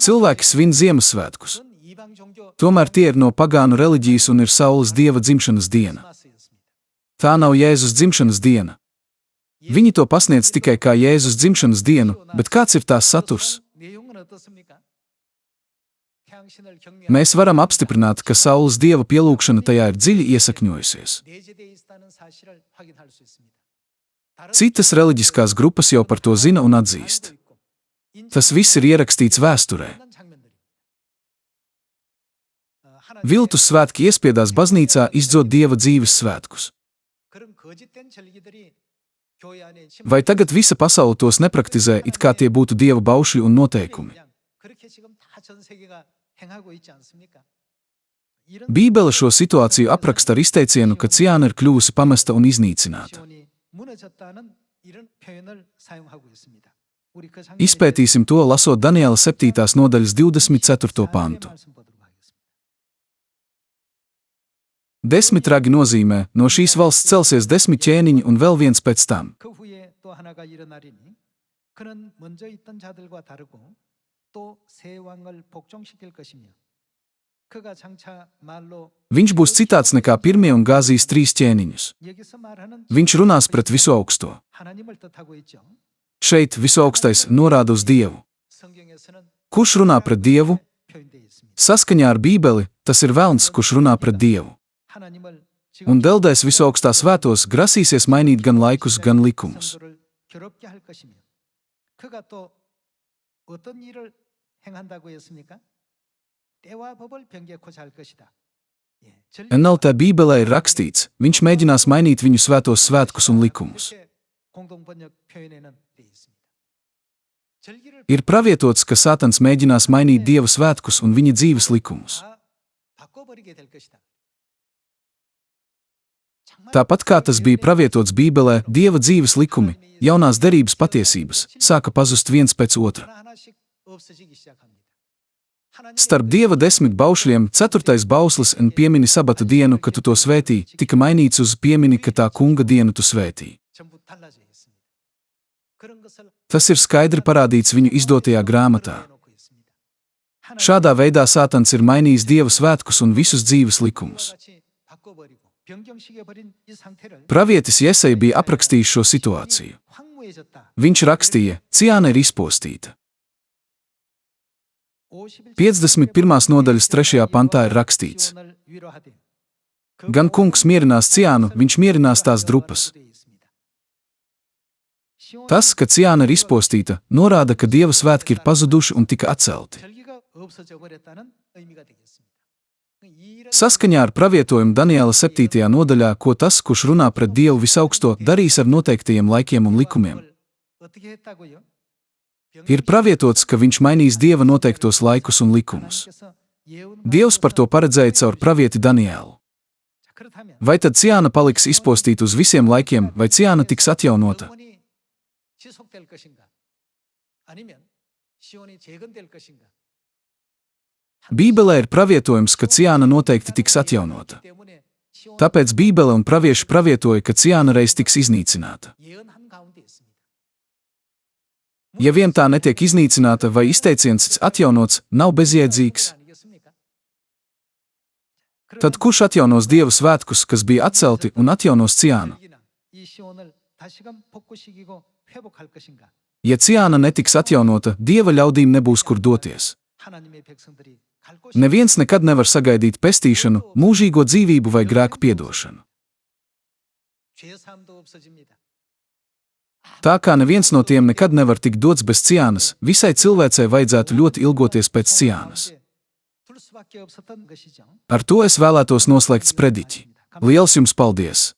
Cilvēki svin Ziemassvētkus. Tomēr tie ir no pagānu reliģijas un ir saules dieva dzimšanas diena. Tā nav Jēzus dzimšanas diena. Viņi to pasniedz tikai kā Jēzus dzimšanas dienu, bet kāds ir tās saturs? Mēs varam apstiprināt, ka saules dieva pielūgšana tajā ir dziļi iesakņojusies. Citas reliģiskās grupas jau par to zina un atzīst. Tas viss ir ierakstīts vēsturē. Viltus svētki iespiedās baznīcā izdzot dieva dzīves svētkus. Vai tagad visa pasaule tos nepraktizē, it kā tie būtu dieva baušļi un noteikumi? Bībele šo situāciju apraksta ar izteicienu, ka Ciāna ir kļuvusi pamesta un iznīcināta. Izpētīsim to, lasot Daniela 7. nodaļas 24. pantu. 10 ragi nozīmē, no šīs valsts celsies 10 ķēniņi un vēl viens pēc tam. Viņš būs citāds nekā pirmie un gāzīs 3 ķēniņus. Viņš runās pret visu augsto. Šeit visu augstais norāda uz Dievu. Kurš runā pret Dievu? Saskaņā ar Bībeli, tas ir velns, kurš runā pret Dievu. Un deldēs visu augstā svētos, grasīsies mainīt gan laikus, gan likumus. NLT Bībelē ir rakstīts, viņš mēģinās mainīt viņu svētos svētkus un likumus. Ir pravietots, ka Sātans mēģinās mainīt Dieva svētkus un viņa dzīves likumus. Tāpat kā tas bija pravietots Bībelē, Dieva dzīves likumi, jaunās derības patiesības, sāka pazust viens pēc otra. Starp Dieva 10 baušļiem 4. bauslis un piemini sabata dienu, ka tu to svētī, tika mainīts uz piemini, ka tā kunga dienu tu svētī. Tas ir skaidri parādīts viņu izdotajā grāmatā. Šādā veidā Sātans ir mainījis Dieva svētkus un visus dzīves likumus. Pravietis Jesaja bija aprakstījis šo situāciju. Viņš rakstīja, Ciāna ir izpostīta. 51. nodaļas 3. pantā ir rakstīts. Gan kungs mierinās Ciānu, viņš mierinās tās drupas. Tas, ka Ciāna ir izpostīta, norāda, ka Dieva svētki ir pazuduši un tika atcelti. Saskaņā ar pravietojumu Daniela 7. nodaļā, ko tas, kurš runā pret Dievu visaugsto, darīs ar noteiktajiem laikiem un likumiem. Ir pravietots, ka viņš mainīs Dieva noteiktos laikus un likumus. Dievs par to paredzēja caur pravieti Danielu. Vai tad Ciāna paliks izpostīta uz visiem laikiem, vai Ciāna tiks atjaunota? Bībelē ir pravietojums, ka Ciāna noteikti tiks atjaunota. Tāpēc Bībele un pravieši pravietoja, ka Ciāna reiz tiks iznīcināta. Ja vien tā netiek iznīcināta vai izteiciens atjaunots, nav bezjēdzīgs, tad kurš atjaunos Dieva svētkus, kas bija atcelti, un atjaunos Ciānu? Ja Ciāna netiks atjaunota, Dieva ļaudīm nebūs kur doties. Neviens nekad nevar sagaidīt pestīšanu, mūžīgo dzīvību vai grēku piedošanu. Tā kā neviens no tiem nekad nevar tikt dots bez Ciānas, visai cilvēcei vajadzētu ļoti ilgoties pēc Ciānas. Ar to es vēlētos noslēgt sprediķi. Liels jums paldies!